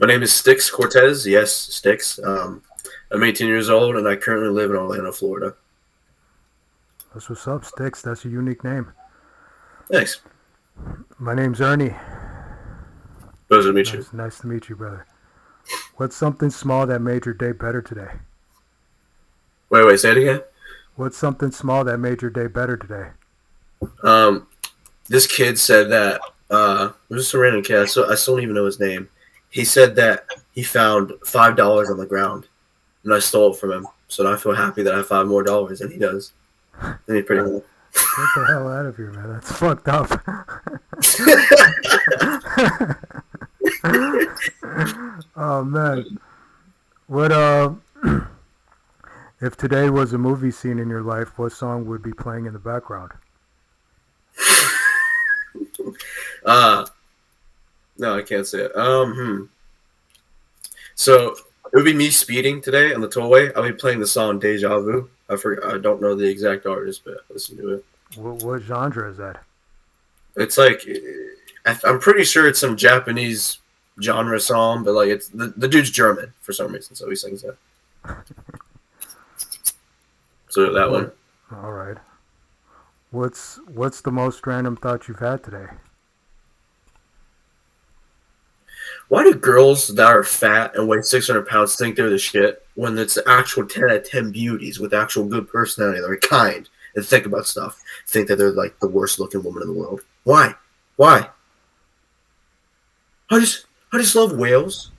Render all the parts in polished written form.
My name is Sticks Cortez. Yes, Sticks. I'm 18 years old, and I currently live in Orlando, Florida. That's what's up, Sticks. That's a unique name. Thanks. My name's Ernie. Pleasure to meet you. Nice to meet you, brother. What's something small that made your day better today? Wait, say it again. What's something small that made your day better today? Um, this kid said that it was just a random kid. I still don't even know his name. He said that he found $5 on the ground, and I stole it from him. So now I feel happy that I have $5 more than he does. And he's pretty cool. Get the hell out of here, man. That's fucked up. Oh man. What if today was a movie scene in your life, what song would be playing in the background? No, I can't say it. So it would be me speeding today on the tollway. I'll be playing the song "Deja Vu." I don't know the exact artist, but listen to it. What genre is that? It's like I'm pretty sure it's some Japanese genre song, but like it's the dude's German for some reason, so he sings that. So that one. All right. What's the most random thought you've had today? Why do girls that are fat and weigh 600 pounds think they're the shit when it's the actual 10 out of 10 beauties with actual good personality that are kind and think about stuff think that they're like the worst looking woman in the world? Why? I just love whales.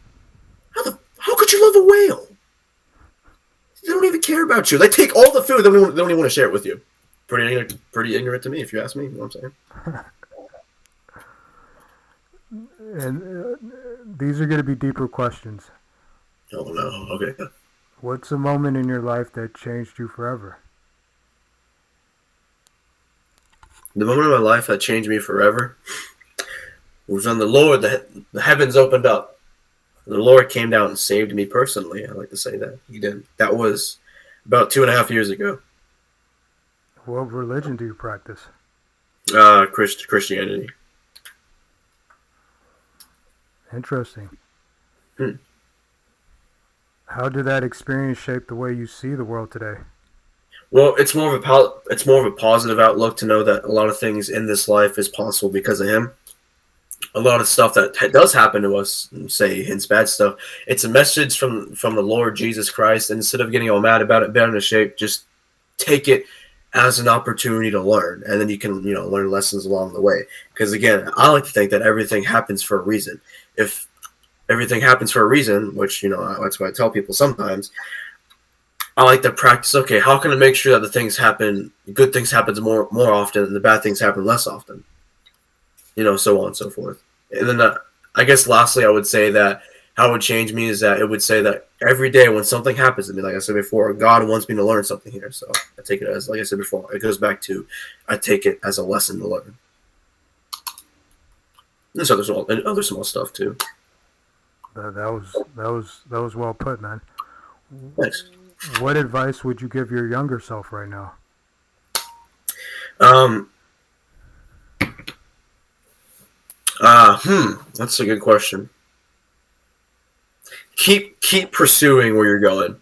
How could you love a whale? They don't even care about you. They take all the food. They don't even want to share it with you. Pretty ignorant to me, if you ask me. You know what I'm saying? And these are going to be deeper questions. Oh no. Okay. What's a moment in your life that changed you forever? The moment of my life that changed me forever was when the Lord, the heavens opened up. The Lord came down and saved me personally. I like to say that He did. That was about 2.5 years ago. What religion do you practice? Christianity. Interesting. How did that experience shape the way you see the world today? Well, it's more of a positive outlook to know that a lot of things in this life is possible because of Him. A lot of stuff that does happen to us, say hints bad stuff, it's a message from the Lord Jesus Christ. And instead of getting all mad about it, bent into shape, just take it as an opportunity to learn, and then you can learn lessons along the way. Because again, I like to think that everything happens for a reason. If everything happens for a reason, which that's what I tell people sometimes, I like to practice. Okay, how can I make sure that the good things happen more often, and the bad things happen less often? So on and so forth. And then I guess lastly, I would say that how it would change me is that it would say that every day when something happens to me, like I said before, God wants me to learn something here. So I take it as, like I said before, it goes back to I take it as a lesson to learn. There's other small stuff too. That was well put, man. Thanks. What advice would you give your younger self right now? That's a good question. Keep pursuing where you're going.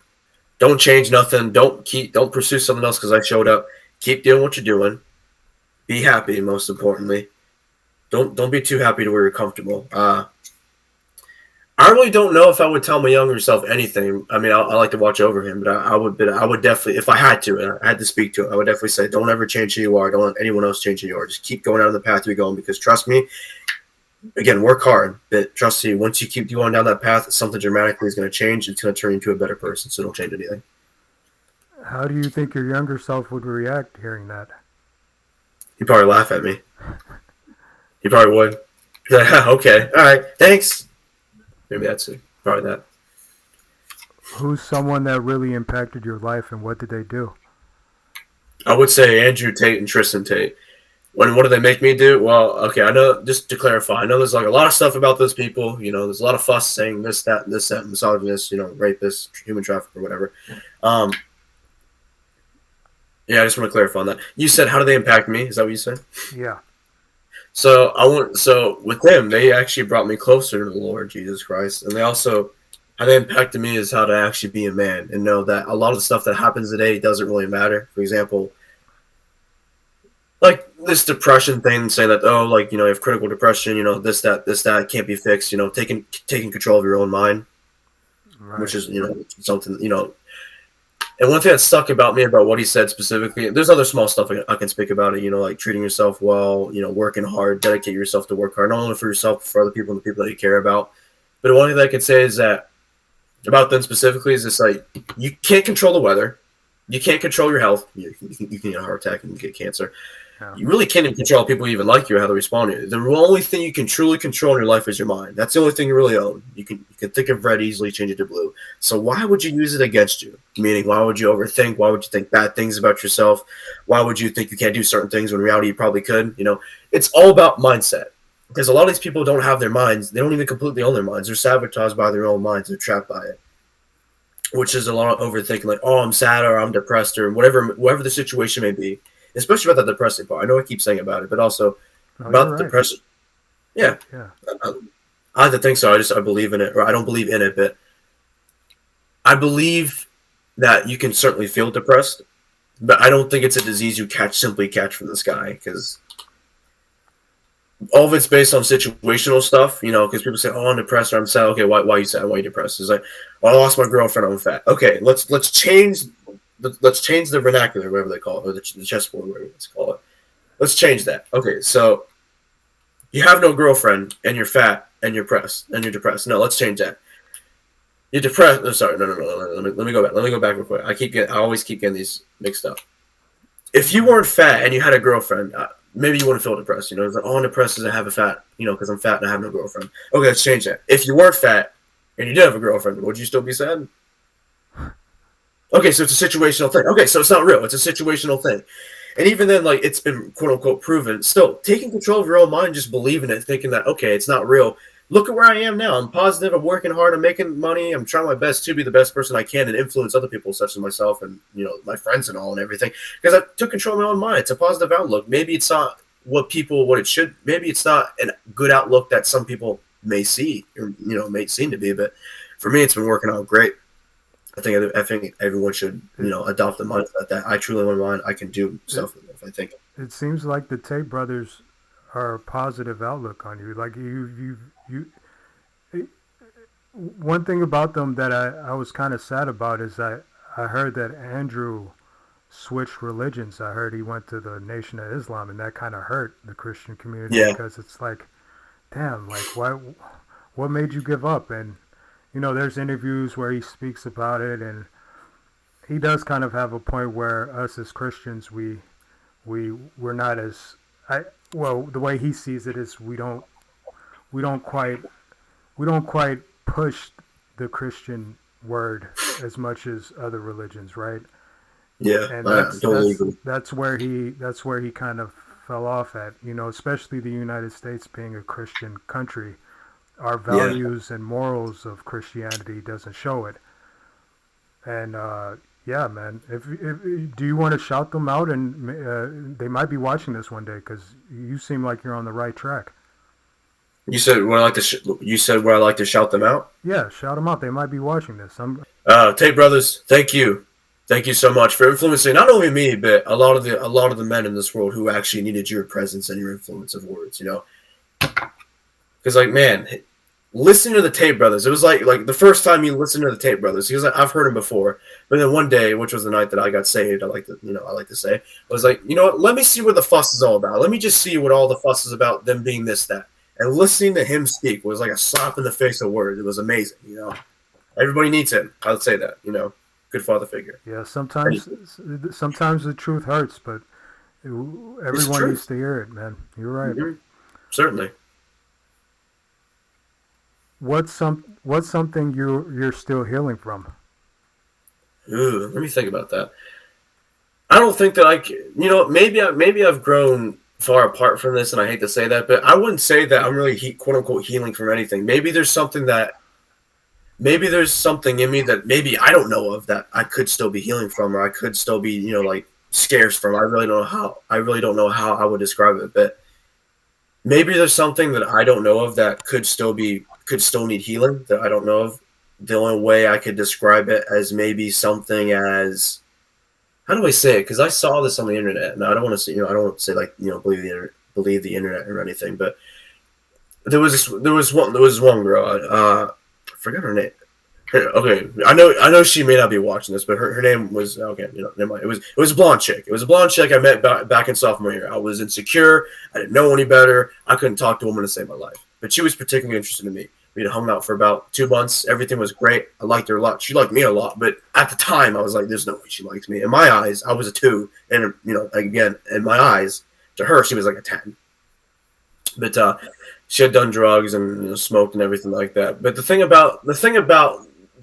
Don't change nothing. Don't pursue something else because I showed up. Keep doing what you're doing. Be happy, most importantly. Don't be too happy to where you're comfortable. I really don't know if I would tell my younger self anything. I mean, I like to watch over him, but I would definitely, if I had to speak to him, I would definitely say, don't ever change who you are. Don't let anyone else change who you are. Just keep going down the path you're going, because trust me, again, work hard, but trust me, once you keep going down that path, something dramatically is going to change. It's going to turn you into a better person, so don't change anything. How do you think your younger self would react hearing that? He'd probably laugh at me. He probably would. He's like, okay, all right, thanks. Maybe that's it. Probably that. Who's someone that really impacted your life, and what did they do? I would say Andrew Tate and Tristan Tate. What do they make me do? Well, okay, I know, just to clarify, I know there's like a lot of stuff about those people. There's a lot of fuss saying this, that, misogynist, rapist, human trafficker, whatever. Yeah, I just want to clarify on that. You said, how do they impact me? Is that what you said? Yeah. So I went. So with them, they actually brought me closer to the Lord Jesus Christ, and they also how they impacted me is how to actually be a man and know that a lot of the stuff that happens today doesn't really matter. For example, like this depression thing, saying that like you have critical depression, this that can't be fixed. Taking control of your own mind, which Right. is something. And one thing that stuck about me about what he said specifically, there's other small stuff I can speak about it, like treating yourself well, working hard, dedicate yourself to work hard, not only for yourself, but for other people and the people that you care about. But one thing that I could say is that about them specifically is this like, you can't control the weather. You can't control your health. You can get a heart attack and get cancer. Yeah. You really can't even control people even like you or how they respond to you. The only thing you can truly control in your life is your mind. That's the only thing you really own. You can think of red easily, change it to blue. So why would you use it against you? Meaning, why would you overthink? Why would you think bad things about yourself? Why would you think you can't do certain things when in reality you probably could? It's all about mindset. Because a lot of these people don't have their minds. They don't even completely own their minds. They're sabotaged by their own minds. They're trapped by it, which is a lot of overthinking. Like, oh, I'm sad or I'm depressed or whatever the situation may be. Especially about the depressing part. I know I keep saying about it, but also No, you're about the right. depression. Yeah, Yeah. I don't think so. I believe in it, or I don't believe in it, but I believe that you can certainly feel depressed, but I don't think it's a disease you simply catch from the sky because all of it's based on situational stuff. Because people say, "Oh, I'm depressed," or "I'm sad." Okay, why are you sad? Why are you depressed? It's like, "Well, I lost my girlfriend. I'm fat." Okay, let's change. Let's change the vernacular, whatever they call it, or the chessboard, whatever let's call it. Let's change that. Okay, so you have no girlfriend and you're fat and you're depressed. No, let's change that. You're depressed. No, sorry, no. Let me go back. Let me go back real quick. I always keep getting these mixed up. If you weren't fat and you had a girlfriend, maybe you wouldn't feel depressed. It's like, oh, I'm depressed because I have a fat, because I'm fat and I have no girlfriend. Okay, let's change that. If you weren't fat and you did have a girlfriend, would you still be sad? Okay, so it's a situational thing. Okay, so it's not real. It's a situational thing. And even then, like, it's been quote unquote proven. Still, taking control of your own mind, just believing it, thinking that, okay, it's not real. Look at where I am now. I'm positive. I'm working hard. I'm making money. I'm trying my best to be the best person I can and influence other people, such as myself and, my friends and all and everything. Because I took control of my own mind. It's a positive outlook. Maybe it's not what it should, maybe it's not a good outlook that some people may see or, may seem to be. But for me, it's been working out great. I think everyone should It, adopt the mindset that I truly want mind. I can do it, stuff if I think. it seems like the Tate brothers are a positive outlook on you. Like it, one thing about them that I was kind of sad about is I heard that Andrew switched religions. I heard he went to the Nation of Islam, and that kind of hurt the Christian community Yeah, because it's like, damn, like what made you give up? And there's interviews where he speaks about it, and he does kind of have a point where us as Christians, we're not as I well the way he sees it is we don't quite we don't quite push the Christian word as much as other religions, right? yeah, And I totally agree. that's where he kind of fell off at, especially the United States being a Christian country. Our Yeah, values and morals of Christianity doesn't show it. And yeah, man, if do you want to shout them out? And they might be watching this one day because you seem like you're on the right track. you said where I like to shout them out. Yeah, shout them out. They might be watching this. Tate brothers, thank you so much for influencing not only me but a lot of the men in this world who actually needed your presence and your influence of words. Because like man, listen to the Tate brothers. It was like the first time you listen to the Tate brothers. He was like, I've heard him before, but then one day, which was the night that I got saved, I like to say, I was like, you know what? Let me see what the fuss is all about. Let me just see what all the fuss is about. Them being this that, and listening to him speak was like a slap in the face of words. It was amazing. Everybody needs him. I would say that. Good father figure. Yeah, sometimes the truth hurts, but It's everyone true. needs to hear it, man. You're right. Mm-hmm. Certainly. What's something you're still healing from? Ooh, let me think about that. I don't think that maybe I've grown far apart from this, and I hate to say that, but I wouldn't say that I'm really quote unquote healing from anything. Maybe there's something in me that maybe I don't know of that I could still be healing from, or I could still be like scarce from. I really don't know how. I really don't know how I would describe it, but maybe there's something that I don't know of that could still need healing that I don't know of. The only way I could describe it as maybe something as how do I say it? Because I saw this on the internet, and I don't want to say I don't want to say like believe the internet or anything, but there was one girl I forgot her name. Okay, I know she may not be watching this, but her name was okay. Never mind. It was a blonde chick. It was a blonde chick I met back in sophomore year. I was insecure. I didn't know any better. I couldn't talk to a woman to save my life. But she was particularly interested in me. We had hung out for about 2 months. Everything was great. I liked her a lot. She liked me a lot. But at the time, I was like, "There's no way she likes me." In my eyes, I was a 2, and again, in my eyes, to her, she was like a 10. But she had done drugs and smoked and everything like that. But the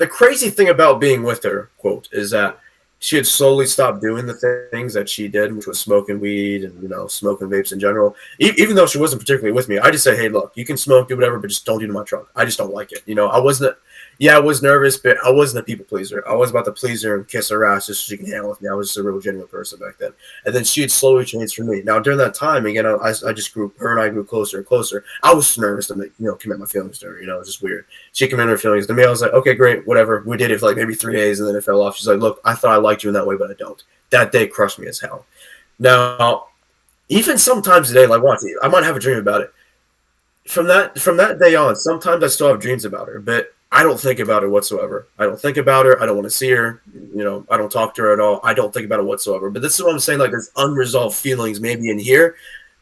crazy thing about being with her, quote, is that she had slowly stopped doing the things that she did, which was smoking weed and smoking vapes in general. Even though she wasn't particularly with me, I just say, hey, look, you can smoke, do whatever, but just don't do it in my truck. I just don't like it. I wasn't. Yeah, I was nervous, but I wasn't a people pleaser. I was about to please her and kiss her ass just so she can hang out with me. I was just a real genuine person back then. And then she had slowly changed for me. Now during that time, again, I just grew. Her and I grew closer and closer. I was nervous to commit my feelings to her. It was just weird. She committed her feelings to me. I was like, okay, great, whatever. We did it for like maybe 3 days, and then it fell off. She's like, look, I thought I liked you in that way, but I don't. That day crushed me as hell. Now, even sometimes today, like, watch, I might have a dream about it. From that day on, sometimes I still have dreams about her, but I don't think about her whatsoever. I don't think about her. I don't want to see her. I don't talk to her at all. I don't think about it whatsoever. But this is what I'm saying. Like, there's unresolved feelings maybe in here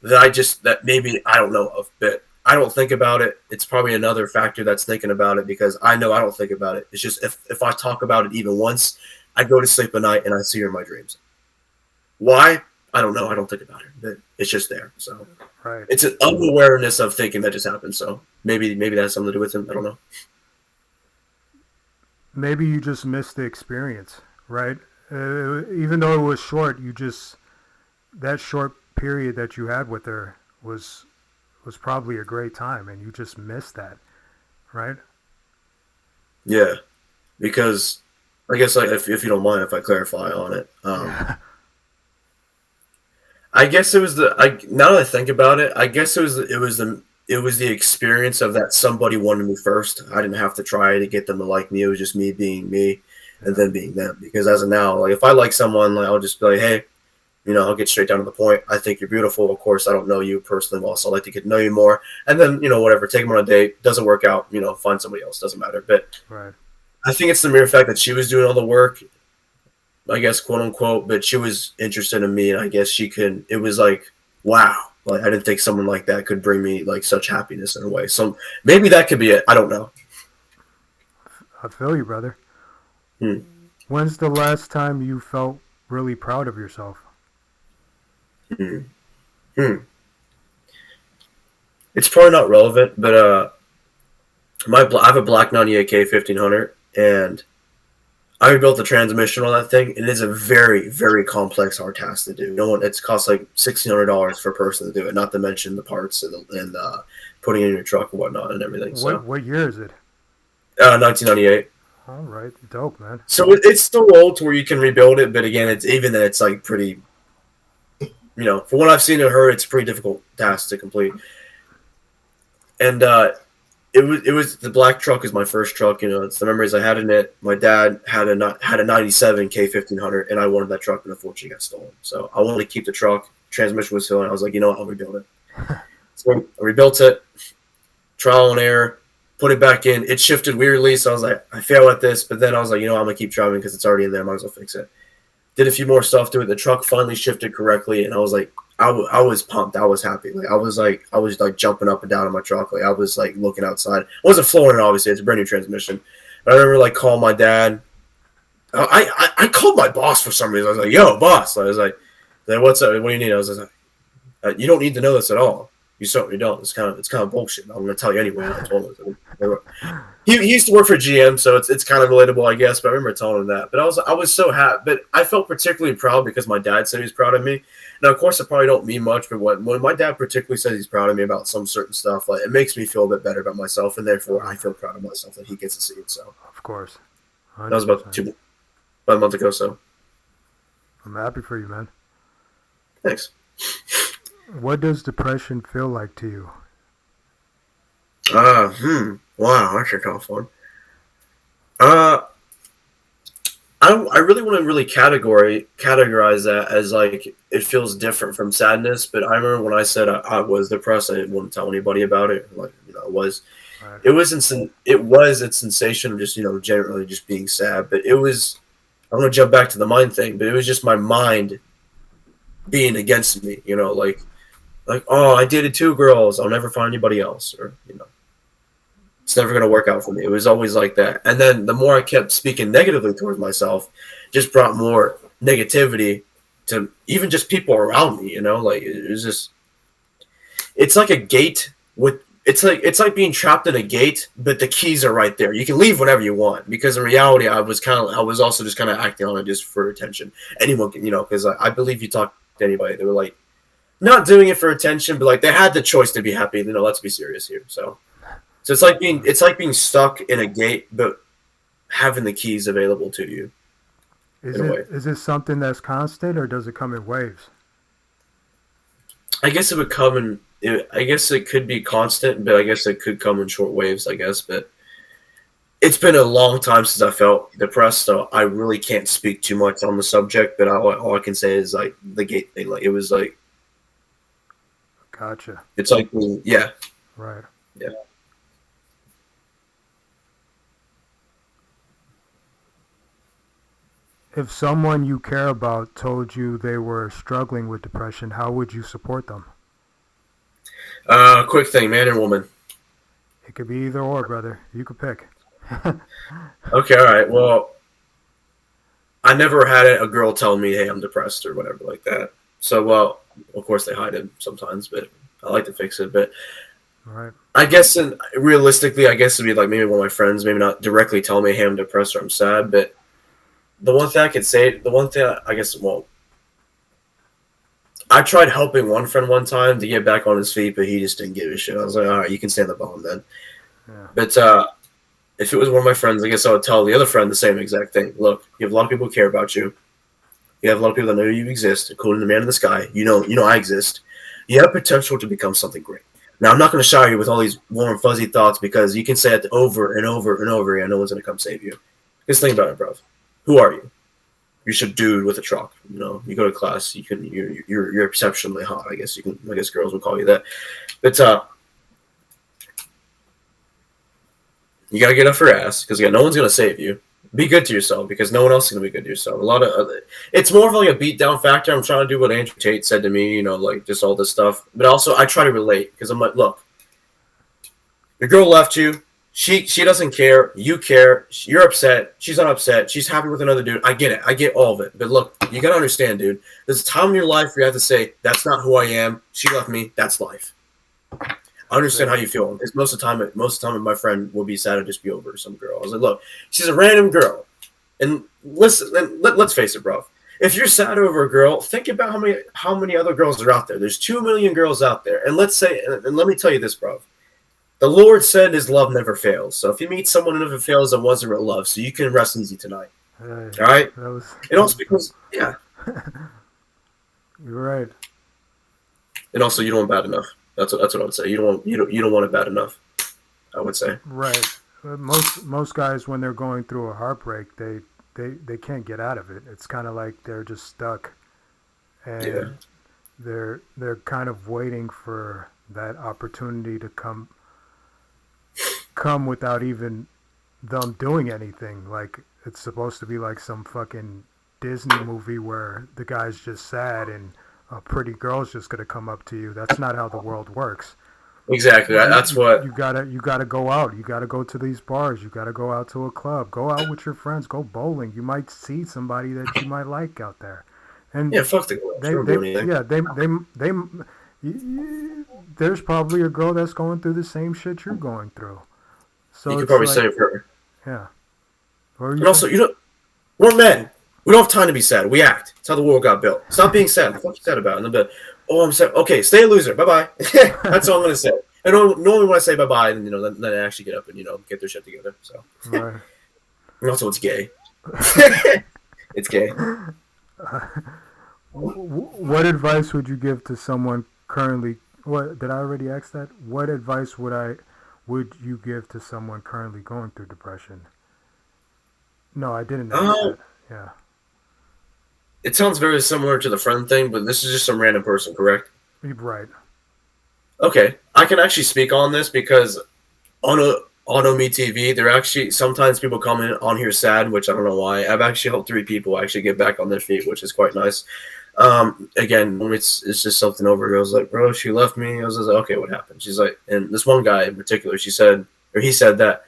that maybe I don't know of, but I don't think about it. It's probably another factor that's thinking about it because I know I don't think about it. It's just if I talk about it even once, I go to sleep at night and I see her in my dreams. Why? I don't know. I don't think about it, but it's just there. So Right. it's an unawareness of thinking that just happened. So maybe that has something to do with him. I don't know. Maybe you just missed the experience, right? Even though it was short, that short period that you had with her was probably a great time, and you just missed that, right? Yeah, because I guess like if you don't mind if I clarify on it, Yeah. I guess it was now that I think about it, I guess it was the experience of that somebody wanted me first. I didn't have to try to get them to like me. It was just me being me and Yeah. then being them. Because as of now, like if I like someone, like I'll just be like, hey, I'll get straight down to the point. I think you're beautiful. Of course, I don't know you personally well, so I'd like to get to know you more. And then, whatever, take them on a date. Doesn't work out, find somebody else. Doesn't matter. But Right. I think it's the mere fact that she was doing all the work, I guess, quote unquote, but she was interested in me, and I guess she could. It was like, wow, like I didn't think someone like that could bring me like such happiness in a way. So maybe that could be it. I don't know. I feel you, brother. Hmm. When's the last time you felt really proud of yourself? Hmm. Hmm. It's probably not relevant, but I have a Black 98K 1500, and I rebuilt the transmission on that thing, and it is a very, very complex, hard task to do. No one, it's cost like $1,600 per person to do it, not to mention the parts and putting it in your truck and whatnot and everything. What So, what year is it? 1998. All right, dope, man. So it's still old to where you can rebuild it, but again, it's even that it's like pretty, for what I've seen and heard, it's a pretty difficult task to complete. And it was the black truck is my first truck. It's the memories I had in it. My dad had a 97 K 1500, and I wanted that truck, and unfortunately got stolen. So I wanted to keep the truck. Transmission was failing. I was like, you know what, I'll rebuild it. So I rebuilt it, trial and error, put it back in. It shifted weirdly, so I was like, I fail at this, but then I was like, I'm gonna keep driving because it's already in there. I might as well fix it. Did a few more stuff to it. The truck finally shifted correctly, and I was like, I was pumped. I was happy. I was like jumping up and down in my truck. Like I was like looking outside. I wasn't flooring it, obviously. It's a brand new transmission. But I remember like calling my dad. I called my boss for some reason. I was like, "Yo, boss!" I was like, "What's up? What do you need?" I was like, "You don't need to know this at all. You certainly don't. It's kind of bullshit. I'm going to tell you anyway." And I told him. He used to work for GM, so it's kind of relatable, I guess. But I remember telling him that. But I was so happy. But I felt particularly proud because my dad said he was proud of me. Now, of course, it probably don't mean much, but when my dad particularly says he's proud of me about some certain stuff, like it makes me feel a bit better about myself, and therefore I feel proud of myself that he gets to see it. So Of course, that was 100%. about a month ago. So I'm happy for you, man. thanks. What does depression feel like to you? Wow, that's a tough one. Uh, I really want to really categorize that as like it feels different from sadness. But I remember when I said I was depressed, I wouldn't tell anybody about it. Like it was, Right. it was a sensation of just generally just being sad. But it was, I'm gonna jump back to the mind thing, but it was just my mind being against me. Like oh, I dated two girls, I'll never find anybody else, or it's never going to work out for me. It was always like that. And then the more I kept speaking negatively towards myself, just brought more negativity to even just people around me, like it was just, it's like a gate with, it's like being trapped in a gate, but the keys are right there. You can leave whenever you want, because in reality, I was also just kind of acting on it just for attention. Anyone can, because I believe you talk to anybody, they were like, not doing it for attention, but like they had the choice to be happy. Let's be serious here. So it's like being stuck in a gate, but having the keys available to you in Is a it way. is it something that's constant, or does it come in waves? I guess it would come in. I guess it could be constant, but I guess it could come in short waves. I guess, but it's been a long time since I felt depressed, so I really can't speak too much on the subject. But all I can say is like the gate thing. Like it was like Gotcha. it's like yeah, Right. yeah. If someone you care about told you they were struggling with depression, how would you support them? Quick thing, man and woman. It could be either or, brother. You could pick. Okay, all right. Well, I never had a girl tell me, "Hey, I'm depressed" or whatever like that. So, well, of course they hide it sometimes, but I like to fix it. But Right. I guess, realistically, I guess it'd be like maybe one of my friends, maybe not directly tell me, "Hey, I'm depressed" or "I'm sad," but the one thing I could say, the one thing I guess, well, I tried helping one friend one time to get back on his feet, but he just didn't give a shit. I was like, all right, you can stand the bomb then. Yeah. But if it was one of my friends, I guess I would tell the other friend the same exact thing. Look, you have a lot of people who care about you. You have a lot of people that know you exist, including the man in the sky. You know I exist. You have potential to become something great. Now, I'm not going to shower you with all these warm, fuzzy thoughts, because you can say it over and over and over again. No one's going to come save you. Just think about it, bro. Who are you? You're just a dude with a truck. You go to class. You're exceptionally hot. I guess girls would call you that. But you got to get up for ass, because no one's going to save you. Be good to yourself, because no one else is going to be good to yourself. A lot of it's more of like a beat down factor. I'm trying to do what Andrew Tate said to me, like just all this stuff. But also I try to relate, because I'm like, look, your girl left you. She doesn't care. You care. You're upset. She's not upset. She's happy with another dude. I get it. I get all of it. But look, you got to understand, dude. There's a time in your life where you have to say, that's not who I am. She left me. That's life. I understand how you feel. Because most of the time, my friend will be sad to just be over some girl. I was like, look, she's a random girl, and listen, let's face it, bro. If you're sad over a girl, think about how many other girls are out there. There's 2 million girls out there, and let me tell you this, bro. The Lord said His love never fails. So if you meet someone who never fails, it wasn't real love. So you can rest easy tonight. Hey, All right. And that also was because yeah, you're right. and also you don't want bad enough. That's what I would say. You don't want it bad enough. I would say. Right. Most guys, when they're going through a heartbreak, they can't get out of it. It's kind of like they're just stuck, Yeah. and they're kind of waiting for that opportunity to come without even them doing anything. Like it's supposed to be like some fucking Disney movie where the guy's just sad and a pretty girl's just gonna come up to you. That's not how the world works. Exactly. That's what. You gotta go out. You gotta go to these bars. You gotta go out to a club. Go out with your friends. Go bowling. You might see somebody that you might like out there. And Yeah. Fuck the girl. She they don't they do anything. yeah they there's probably a girl that's going through the same shit you're going through. You So could it's probably like, save her. yeah. What were you And also, saying? we're men. We don't have time to be sad. We act. It's how the world got built. Stop being sad. What you sad about? And then, oh, I'm sad. Okay, stay a loser. Bye bye. That's all I'm gonna say. And normally when I say bye bye, then I actually get up and get their shit together. So, Right. and also it's gay. It's gay. What advice would you give to someone currently, what did I already ask that? What advice would you give to someone currently going through depression? No, I didn't ask Um, that. Yeah. it sounds very similar to the friend thing, but this is just some random person, correct? You're right. Okay, I can actually speak on this because on a on Me TV, there actually sometimes people come in on here sad, which I don't know why. I've actually helped 3 people actually get back on their feet, which is quite nice. Again, it's just something over. I was like, bro, she left me. I was like, okay, what happened? She's like, and this one guy in particular, he said that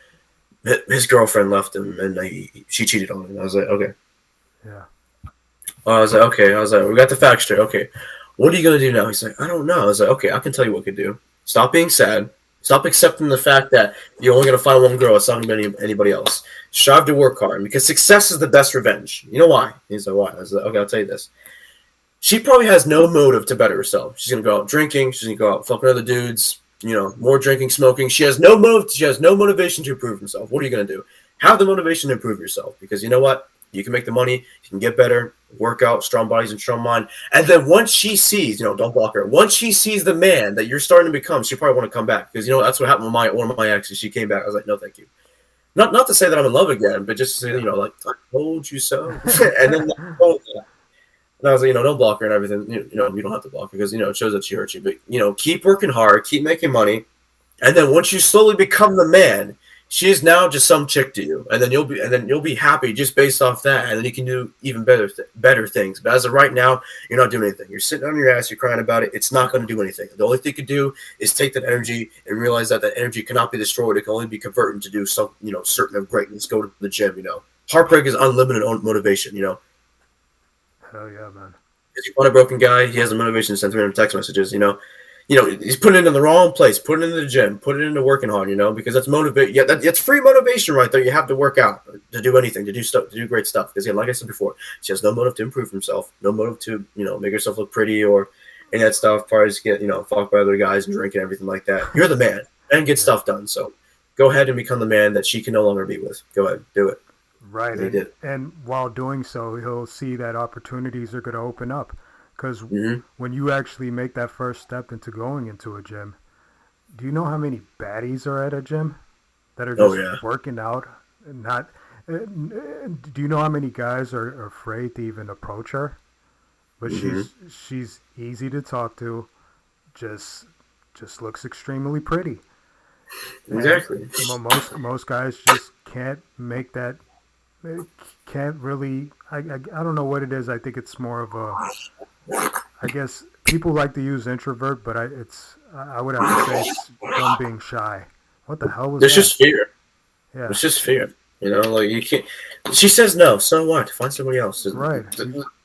his girlfriend left him and she cheated on him. I was like, okay. Yeah. I was like, okay. I was like, we got the facts straight. Okay, what are you gonna do now? He's like, I don't know. I was like, okay, I can tell you what to do. Stop being sad. Stop accepting the fact that you're only gonna find one girl. It's not gonna be anybody else. Strive to work hard because success is the best revenge. You know why? He's like, why? I was like, okay, I'll tell you this. She probably has no motive to better herself. She's gonna go out drinking. She's gonna go out fucking other dudes. More drinking, smoking. She has no motive. She has no motivation to improve herself. What are you gonna do? Have the motivation to improve yourself because you know what? You can make the money. You can get better. Work out. Strong bodies and strong mind. And then once she sees, don't block her. Once she sees the man that you're starting to become, she probably want to come back because that's what happened with one of my exes. She came back. I was like, no, thank you. Not to say that I'm in love again, but just to say, like I told you so. And then. And I was like, don't block her and everything. You don't have to block her because, it shows that she hurt you. But, keep working hard, keep making money. And then once you slowly become the man, she is now just some chick to you. And then you'll be happy just based off that. And then you can do even better things. But as of right now, you're not doing anything. You're sitting on your ass, you're crying about it. It's not going to do anything. The only thing you can do is take that energy and realize that energy cannot be destroyed. It can only be converted to do some, certain of greatness. Go to the gym, Heartbreak is unlimited motivation, Hell yeah, man. If you want a broken guy, he has a motivation to send 300 text messages, he's putting it in the wrong place, putting it in the gym, putting it into working hard, because that's motivate. Yeah, that's free motivation right there. You have to work out to do anything, to do stuff, to do great stuff. Because like I said before, she has no motive to improve himself, no motive to, make herself look pretty or any of that stuff. Probably just get, fucked by other guys and drink and everything like that. You're the man and get stuff done. So go ahead and become the man that she can no longer be with. Go ahead, do it. Right, and while doing so, he'll see that opportunities are going to open up. Because when you actually make that first step into going into a gym, do you know how many baddies are at a gym that are just working out? And not. Do you know how many guys are afraid to even approach her? But she's easy to talk to, just looks extremely pretty. Exactly. And most guys just can't make that. They can't really. I don't know what it is. I think it's more of a. I guess people like to use introvert, but I would have to say it's them being shy. What the hell was There's that? just fear. Yeah. It's just fear. Like you can't. She says no. So what? Find somebody else. Right.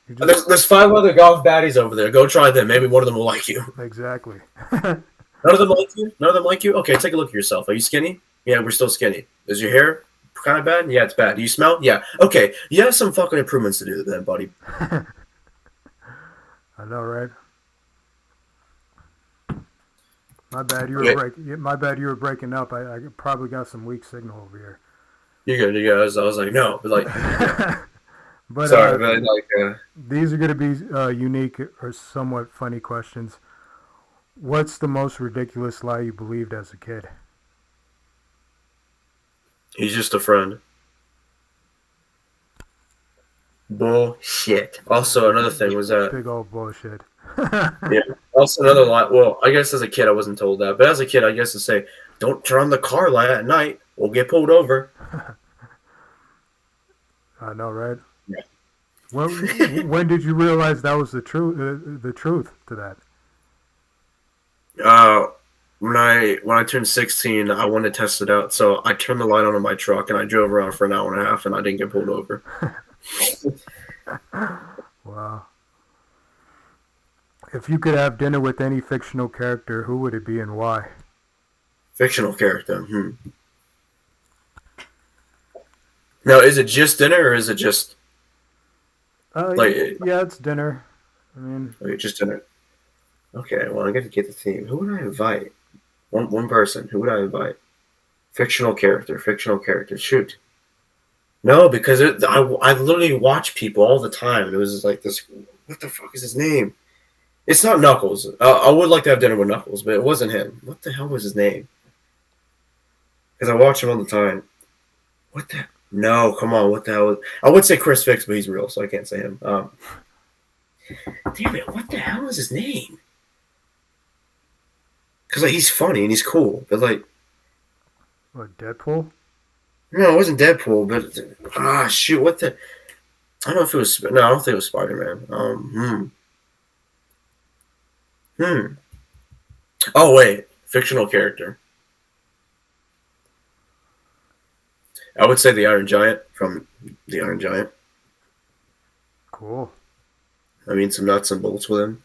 There's 5 other golf baddies over there. Go try them. Maybe one of them will like you. Exactly. None of them like you? None of them like you? Okay, take a look at yourself. Are you skinny? Yeah, we're still skinny. Is your hair kind of bad? Yeah, it's bad. Do you smell? Yeah. Okay, you have some fucking improvements to do then, buddy. I know, right? My bad. You were breaking up. I probably got some weak signal over here. You're good. I was like, no, but like. But sorry, but like. These are going to be unique or somewhat funny questions. What's the most ridiculous lie you believed as a kid? He's just a friend. Bullshit. Also, another thing was that. Big old bullshit. Yeah. Also, another lie. Well, I guess as a kid, I wasn't told that. But as a kid, I guess to say, don't turn on the car light at night. We'll get pulled over. I know, right? Yeah. When did you realize that was the truth to that? When I turned 16, I wanted to test it out. So I turned the light on in my truck, and I drove around for an hour and a half, and I didn't get pulled over. Wow. If you could have dinner with any fictional character, who would it be and why? Fictional character. Now, is it just dinner or is it just yeah, it's dinner. I mean, okay, just dinner. Okay, well, I got to get the theme. Who would I invite? One person. Who would I invite? Fictional character. Shoot. No, because I literally watch people all the time. It was like this. What the fuck is his name? It's not Knuckles. I would like to have dinner with Knuckles, but it wasn't him. What the hell was his name? Because I watch him all the time. What the? No, come on. What the hell? I would say Chris Fix, but he's real, so I can't say him. Damn it! What the hell is his name? Because like he's funny and he's cool, but like What, Deadpool? no, it wasn't Deadpool. But shoot, what the? I don't know if it was. No, I don't think it was Spider Man. Oh wait, fictional character. I would say the Iron Giant from the Iron Giant. Cool. I mean, some nuts and bolts with him.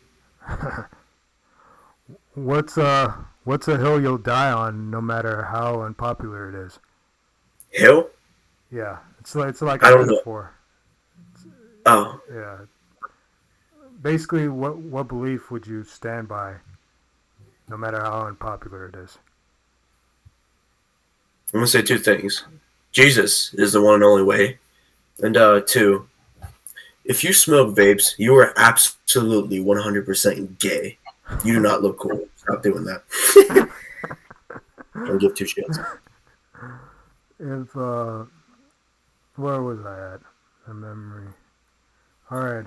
What's a hill you'll die on, no matter how unpopular it is? Hill? Yeah, it's like I a don't know. metaphor. Oh, Yeah, basically, what belief would you stand by, no matter how unpopular it is? I'm gonna say two things. Jesus is the one and only way, and two, if you smoke vapes, you are absolutely 100% gay. You do not look cool. Stop doing that. Don't give two shits. If where was I at? A memory. All right.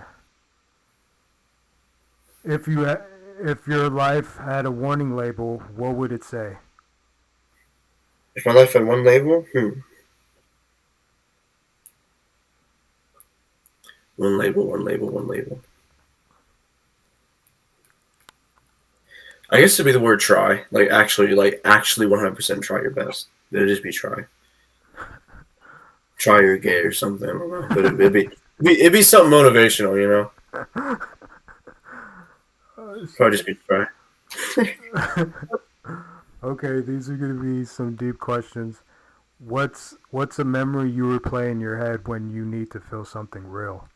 If if your life had a warning label, what would it say? If my life had one label, one label, one label, one label. I guess it'd be the word try. Like actually 100% try your best. It'd just be try. Try your gay or something. I don't know. But it'd be something motivational, you know? Probably just be try. Okay, these are gonna be some deep questions. What's a memory you replay in your head when you need to feel something real?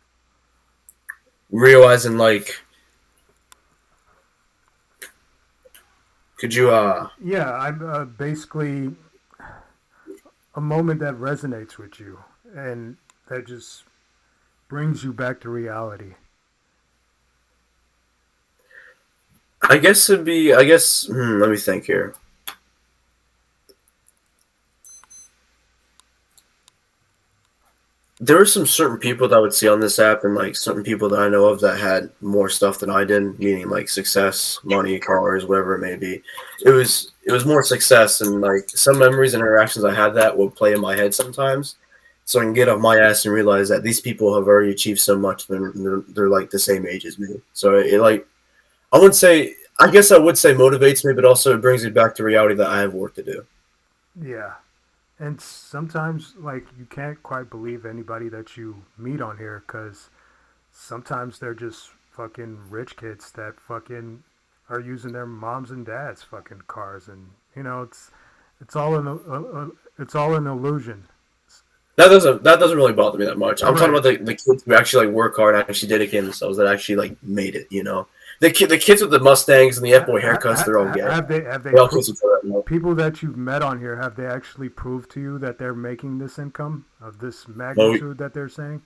Realizing, like, could you, Yeah, I'm basically a moment that resonates with you and that just brings you back to reality. I guess it'd be, I guess, let me think here. There were some certain people that I would see on this app, and like certain people that I know of that had more stuff than I did, meaning like success, money, cars, whatever it may be. It was more success, and like some memories and interactions I had that would play in my head sometimes, so I can get off my ass and realize that these people have already achieved so much, and they're like the same age as me. So it like I wouldn't say. I guess I would say motivates me, but also it brings me back to reality that I have work to do. Yeah. And sometimes, like, you can't quite believe anybody that you meet on here because sometimes they're just fucking rich kids that fucking are using their moms and dads fucking cars, and it's all it's all an illusion. That doesn't really bother me that much. I'm talking Right. about the kids who actually like work hard and actually dedicate themselves that actually like made it. You know, the kids with the Mustangs and the F boy haircuts, they're all gay. Have they They all kiss each other. You know? people that you've met on here, have they actually proved to you that they're making this income of this Oh, magnitude that they're saying?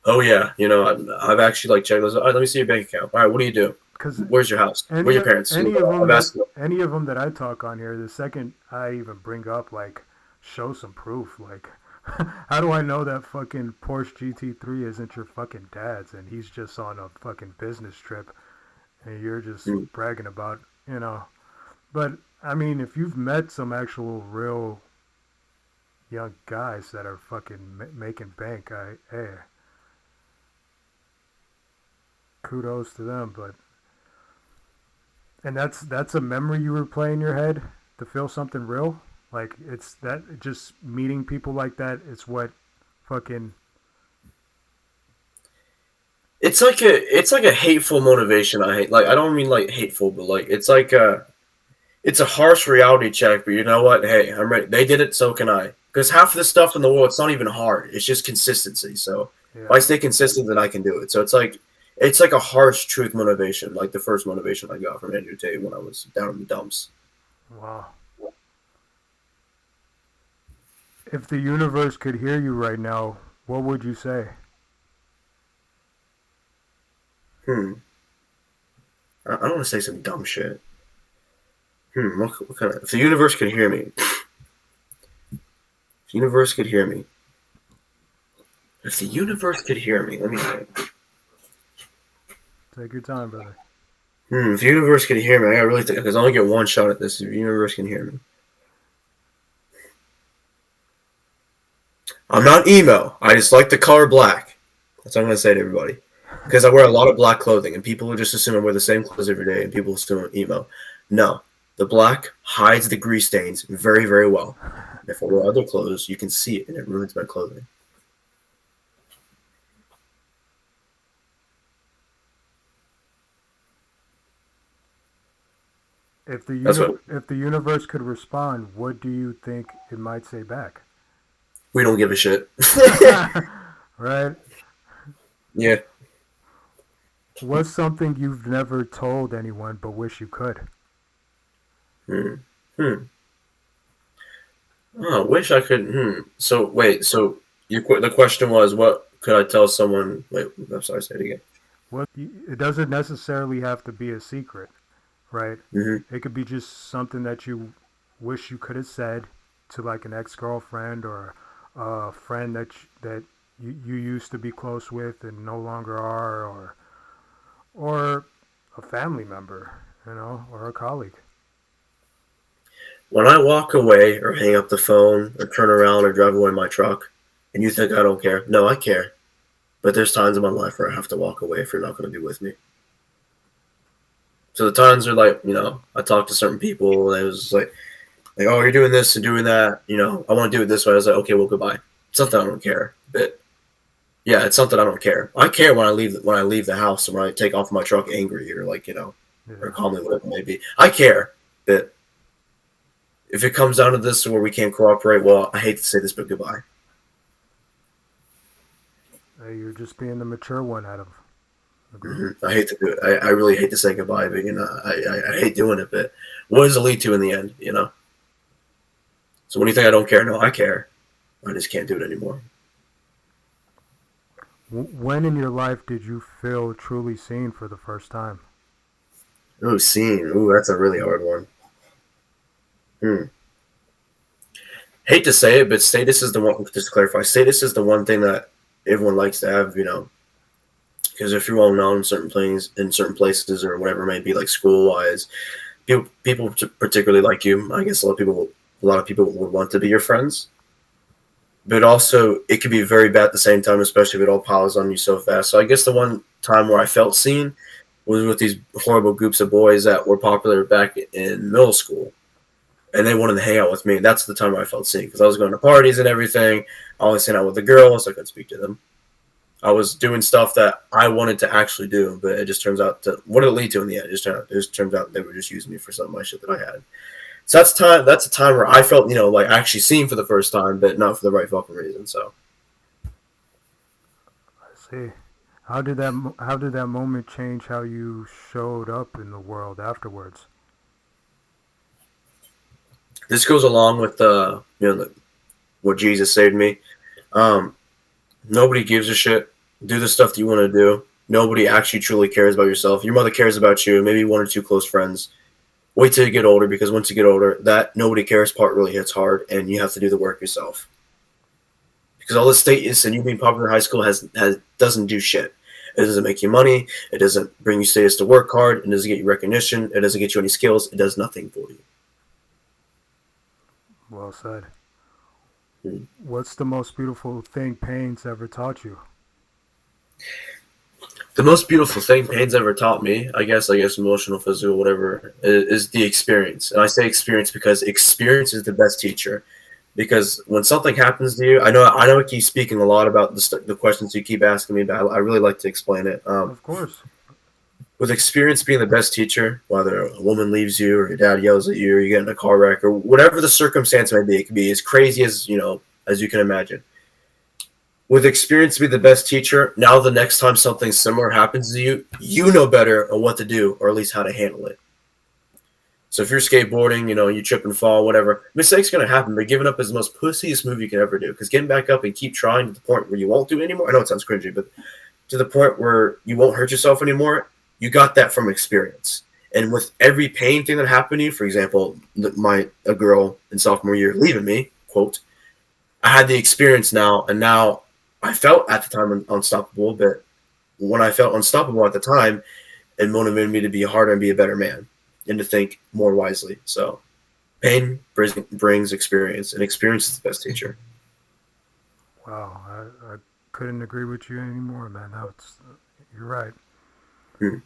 oh yeah. You know, I've actually like checked those. All right, let me see your bank account. All right, what do you do? Because Where's your house? Where's your parents? You know, I've asked them. any of them that I talk on here, the second I even bring up, like, show some proof, like, how do I know that fucking Porsche GT3 isn't your fucking dad's and he's just on a fucking business trip and you're just Mm. bragging about, you know. But I mean, if you've met some actual real young guys that are fucking making bank, hey, kudos to them. But and that's a memory you replay in your head to feel something real. Like, it's that just meeting people like that is what fucking It's like a hateful motivation. I hate. Like I don't mean like hateful, but like it's a harsh reality check. But you know what? Hey, I'm ready. They did it, so can I. Because half of the stuff in the world, it's not even hard. It's just consistency. So if yeah. I stay consistent, then I can do it. So it's like a harsh truth motivation, like the first motivation I got from Andrew Tate when I was down in the dumps. Wow. If the universe could hear you right now, what would you say? Hmm. I don't want to say some dumb shit. What kind of? If the universe could hear me, if the universe could hear me, if the universe could hear me, let me think. Take your time, brother. If the universe could hear me, I gotta really think because I only get one shot at this. If the universe can hear me, I'm not emo. I just like the color black. That's what I'm gonna say to everybody. Because I wear a lot of black clothing, and people will just assume I wear the same clothes every day, and people assume I'm emo. No, the black hides the grease stains very, very well. If I wear other clothes, you can see it, and it ruins my clothing. That's what If the universe could respond, what do you think it might say back? we don't give a shit. Right? Yeah. What's something you've never told anyone but wish you could? Hmm. Hmm. Oh, I wish I could. So wait. So the question was, what could I tell someone? Wait, I'm sorry. Say it again. It doesn't necessarily have to be a secret, right? Hmm. It could be just something that you wish you could have said to like an ex-girlfriend or a friend that you used to be close with and no longer are, or a family member, or a colleague. When I walk away or hang up the phone or turn around or drive away in my truck, and you think I don't care, no, I care. But there's times in my life where I have to walk away if you're not going to be with me. So the times are like, I talk to certain people and it was like, oh, you're doing this and doing that. I want to do it this way. I was like, okay, well, goodbye. It's something I don't care. But yeah, it's something I don't care. I care when I leave the house and when I take off my truck angry or or Yeah. calmly, whatever it may be. I care. But if it comes down to this where we can't cooperate, well, I hate to say this, but goodbye. Hey, you're just being the mature one out of the group. I hate to do it. I really hate to say goodbye, but I hate doing it. But what does it lead to in the end? So when you think I don't care, no, I care. I just can't do it anymore. When in your life did you feel truly seen for the first time? Ooh, scene. Ooh, that's a really hard one. Hmm. Hate to say it, but status is the one. Just to clarify, status is the one thing that everyone likes to have. Because if you're well known in certain places or whatever it may be, like school wise, people particularly like you. I guess a lot of people would want to be your friends. But also, it could be very bad at the same time, especially if it all piles on you so fast. So I guess the one time where I felt seen was with these horrible groups of boys that were popular back in middle school, and they wanted to hang out with me. That's the time where I felt seen because I was going to parties and everything. I was hanging out with the girls. I couldn't speak to them. I was doing stuff that I wanted to actually do, but it just turns out what did it lead to in the end? It just turns out they were just using me for some of my shit that I had. So that's a time where I felt, like actually seen for the first time, but not for the right fucking reason. So I see. How did that moment change how you showed up in the world afterwards? this goes along with what Jesus saved me. Um, Nobody gives a shit. Do the stuff that you want to do. Nobody actually truly cares about yourself. Your mother cares about you, maybe one or two close friends. Wait till you get older because once you get older, that nobody cares part really hits hard, and you have to do the work yourself. Because all this status and you being popular in high school has doesn't do shit. It doesn't make you money. It doesn't bring you status to work hard. It doesn't get you recognition. It doesn't get you any skills. It does nothing for you. Well said. Hmm. What's the most beautiful thing pain's ever taught you? The most beautiful thing pain's ever taught me, I guess, emotional, physical, whatever, is the experience. And I say experience because experience is the best teacher. Because when something happens to you, I know I keep speaking a lot about the questions you keep asking me, but I really like to explain it. Of course. With experience being the best teacher, whether a woman leaves you or your dad yells at you or you get in a car wreck or whatever the circumstance may be, it can be as crazy as you can imagine. With experience to be the best teacher, now the next time something similar happens to you, you know better on what to do or at least how to handle it. So if you're skateboarding, you trip and fall, whatever, mistakes going to happen, but giving up is the most pussiest move you can ever do because getting back up and keep trying to the point where you won't do it anymore, I know it sounds cringy, but to the point where you won't hurt yourself anymore, You got that from experience. And with every pain thing that happened to you, for example, a girl in sophomore year leaving me, quote, I had the experience now, and now I felt at the time unstoppable, but when I felt unstoppable at the time, it motivated me to be harder and be a better man and to think more wisely. So pain brings experience, and experience is the best teacher. Wow, I couldn't agree with you anymore, man. You're right. Hmm.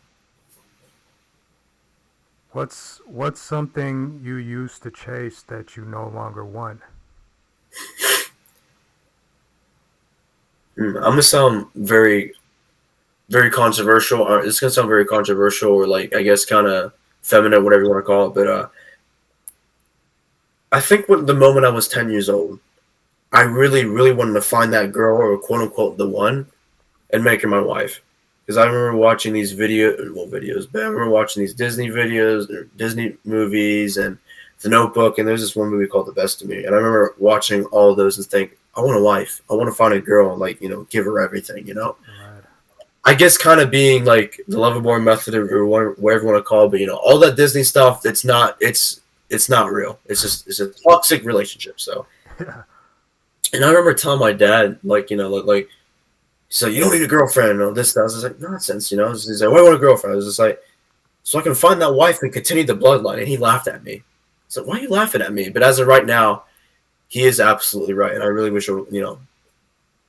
What's something you used to chase that you no longer want? I'm gonna sound very controversial. It's gonna sound very controversial, or like I guess kind of feminine, whatever you want to call it. But I think when the moment I was 10 years old, I really, really wanted to find that girl, or quote unquote the one, and make her my wife. Because I remember watching these videos, but I remember watching these Disney videos, or Disney movies, and The Notebook, and there's this one movie called The Best of Me, and I remember watching all of those and think, I want a wife. I want to find a girl and like give her everything. Right. I guess kind of being like the Loverboy method, or whatever you want to call it, but all that Disney stuff, it's not real. It's a toxic relationship. So, Yeah. and I remember telling my dad, like, so you don't need a girlfriend, this, that. I was like, nonsense, He's like, why do you want a girlfriend? I was just like, so I can find that wife and continue the bloodline. And he laughed at me. So why are you laughing at me? But as of right now, he is absolutely right, and I really wish, when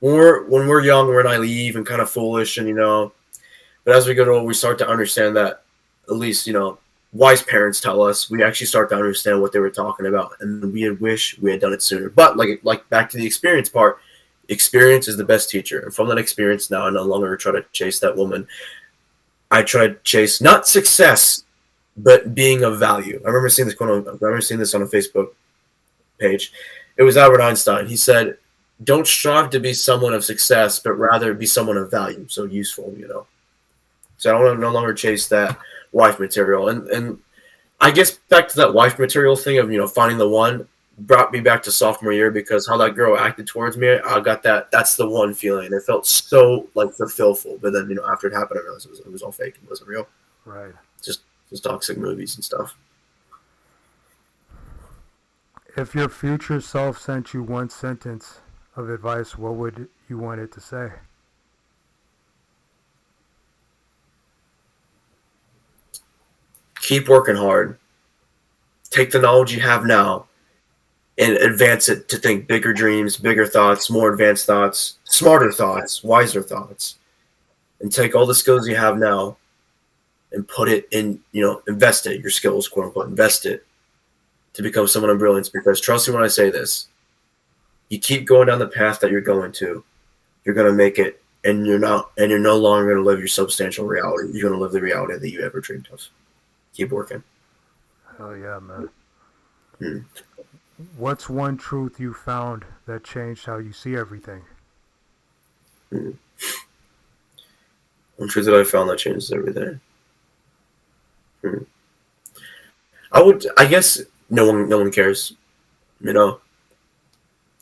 we're young, we're naive and kind of foolish, and but as we get older, we start to understand that, at least wise parents tell us, we actually start to understand what they were talking about, and we wish we had done it sooner. But like back to the experience part, experience is the best teacher, and from that experience, now I no longer try to chase that woman. I try to chase not success, but being of value. I remember seeing this on a Facebook page. It was Albert Einstein. He said, don't strive to be someone of success, but rather be someone of value, so useful. So I don't want to no longer chase that wife material. And I guess back to that wife material thing of finding the one brought me back to sophomore year, because how that girl acted towards me, I got that's the one feeling. It felt so like fulfillful. But then after it happened, I realized it was all fake. It wasn't real. Right. Just toxic movies and stuff. If your future self sent you one sentence of advice, what would you want it to say? Keep working hard. Take the knowledge you have now and advance it to think bigger dreams, bigger thoughts, more advanced thoughts, smarter thoughts, wiser thoughts. And take all the skills you have now and put it in, invest it, your skills, quote unquote, invest it to become someone of brilliance. Because trust me when I say this, you keep going down the path that you're going to, you're going to make it, and you're no longer going to live your substantial reality. You're going to live the reality that you ever dreamed of. Keep working. Hell yeah, man. Hmm. What's one truth you found that changed how you see everything? One truth that I found that changes everything. I guess no one cares.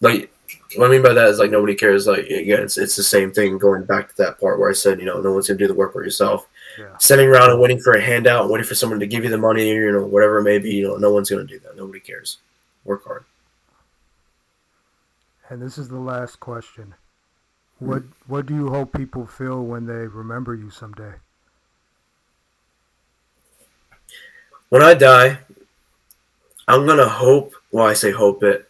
Like, what I mean by that is, like, nobody cares. Like, again, it's the same thing, going back to that part where I said, no one's gonna do the work for yourself. Yeah. Sitting around and waiting for a handout, waiting for someone to give you the money, whatever it may be, no one's gonna do that. Nobody cares. Work hard. And this is the last question. What do you hope people feel when they remember you someday? When I die, I'm gonna hope. Well, I say hope it.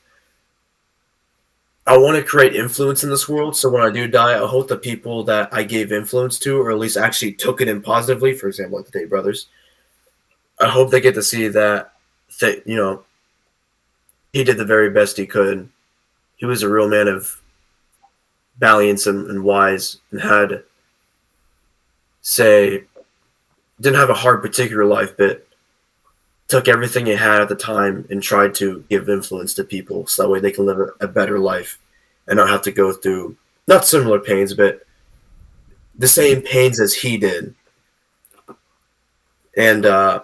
I want to create influence in this world, so when I do die, I hope the people that I gave influence to, or at least actually took it in positively, for example, like the Day Brothers, I hope they get to see that he did the very best he could. He was a real man of valiance and wise, and had, say, didn't have a hard particular life, but took everything he had at the time and tried to give influence to people, so that way they can live a better life and not have to go through not similar pains, but the same pains as he did. And I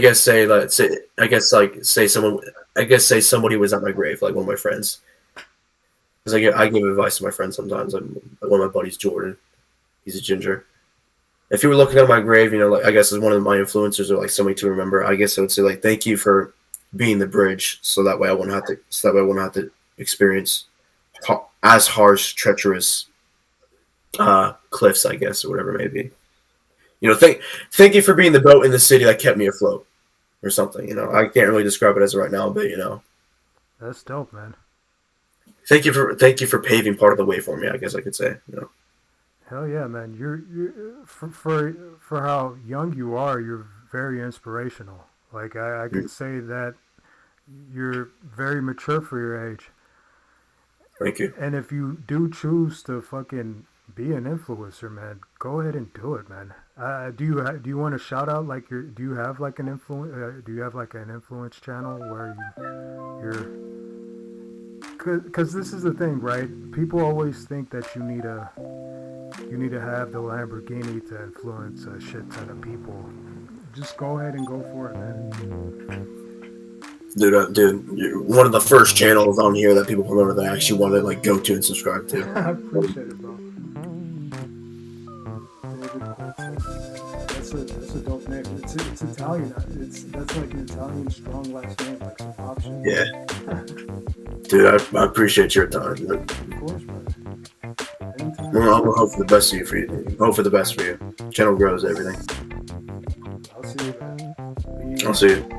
guess say somebody was at my grave, like one of my friends, because I give advice to my friends sometimes. One of my buddies, Jordan, he's a ginger. if you were looking at my grave, you know, like I guess as one of my influencers or like somebody to remember, I guess I would say like thank you for being the bridge, so that way I wouldn't have to, so that way I wouldn't have to experience as harsh, treacherous cliffs, I guess, or whatever it may be. You know, thank you for being the boat in the city that kept me afloat, or something. You know, I can't really describe it as of right now, but you know, That's dope, man. thank you for paving part of the way for me. I guess I could say. You know, Hell yeah, man. You're for how young you are, you're very inspirational. Like I could mm, say that you're very mature for your age. thank you. And if you do choose to fucking be an influencer, man, go ahead and do it, man. Do you want to shout out like your do you have like an influence do you have like an influence channel where you're because this is the thing, right? People always think that you need to have the Lamborghini to influence a shit ton of people. Just go ahead and go for it, man. Dude, you're one of the first channels on here that people come over that I actually want to like go to and subscribe to. I appreciate it, bro. David Cortessi, man. That's a dope name. It's Italian. That's like an Italian strong last name, like some pop shit. Yeah, dude, I appreciate your time. Dude. Of course, man. Anytime. We'll hope for the best for you. Hope for the best for you. Channel grows everything. I'll see you, man. I'll see you.